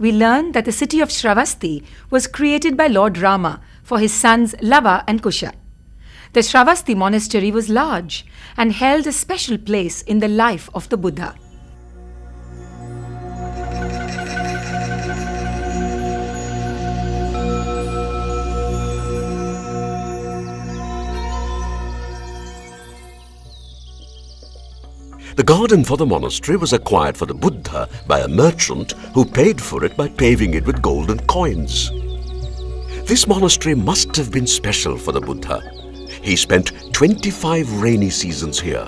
we learn that the city of Shravasti was created by Lord Rama for his sons Lava and Kusha. The Shravasti monastery was large and held a special place in the life of the Buddha. The garden for the monastery was acquired for the Buddha by a merchant who paid for it by paving it with golden coins. This monastery must have been special for the Buddha. He spent 25 rainy seasons here.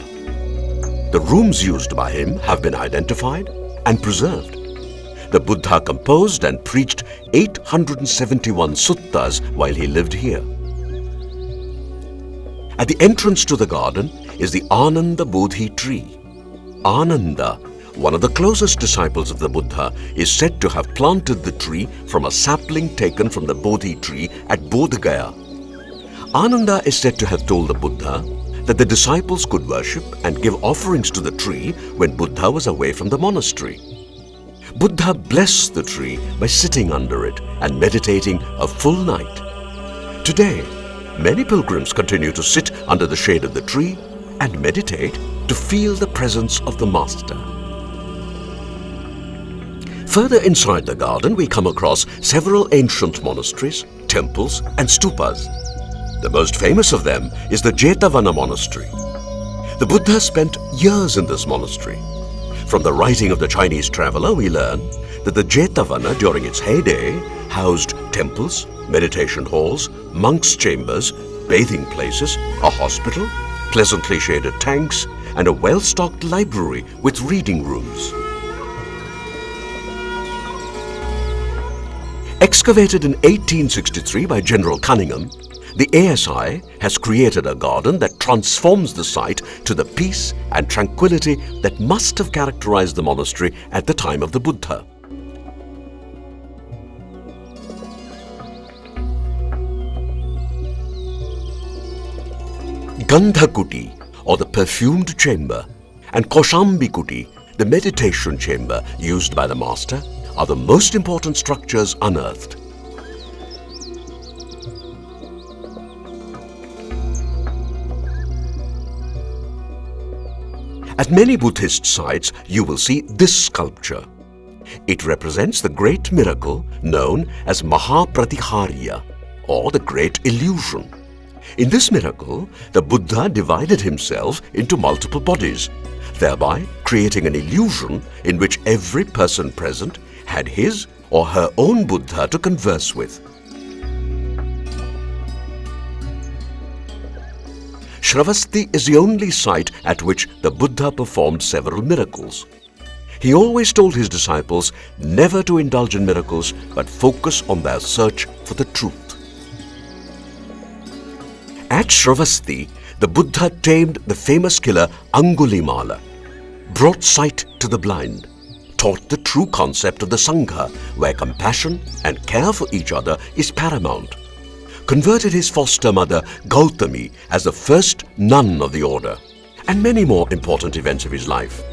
The rooms used by him have been identified and preserved. The Buddha composed and preached 871 suttas while he lived here. At the entrance to the garden is the Ananda Bodhi tree. Ananda, one of the closest disciples of the Buddha, is said to have planted the tree from a sapling taken from the Bodhi tree at Bodh Gaya. Ananda is said to have told the Buddha that the disciples could worship and give offerings to the tree when Buddha was away from the monastery. Buddha blessed the tree by sitting under it and meditating a full night. Today, many pilgrims continue to sit under the shade of the tree and meditate to feel the presence of the Master. Further inside the garden, we come across several ancient monasteries, temples and stupas. The most famous of them is the Jetavana monastery. The Buddha spent years in this monastery. From the writing of the Chinese traveler, we learn that the Jetavana during its heyday housed temples, meditation halls, monks' chambers, bathing places, a hospital, pleasantly shaded tanks, and a well-stocked library with reading rooms. Excavated in 1863 by General Cunningham, the ASI has created a garden that transforms the site to the peace and tranquility that must have characterized the monastery at the time of the Buddha. Gandhakuti, or the perfumed chamber, and Kaushambikuti, the meditation chamber used by the master, are the most important structures unearthed. At many Buddhist sites, you will see this sculpture. It represents the great miracle known as Mahapratihariya, or the Great Illusion. In this miracle, the Buddha divided himself into multiple bodies, thereby creating an illusion in which every person present had his or her own Buddha to converse with. Shravasti is the only site at which the Buddha performed several miracles. He always told his disciples never to indulge in miracles but focus on their search for the truth. At Shravasti, the Buddha tamed the famous killer Angulimala, brought sight to the blind, taught the true concept of the Sangha, where compassion and care for each other is paramount, converted his foster mother Gautami as the first nun of the order, and many more important events of his life.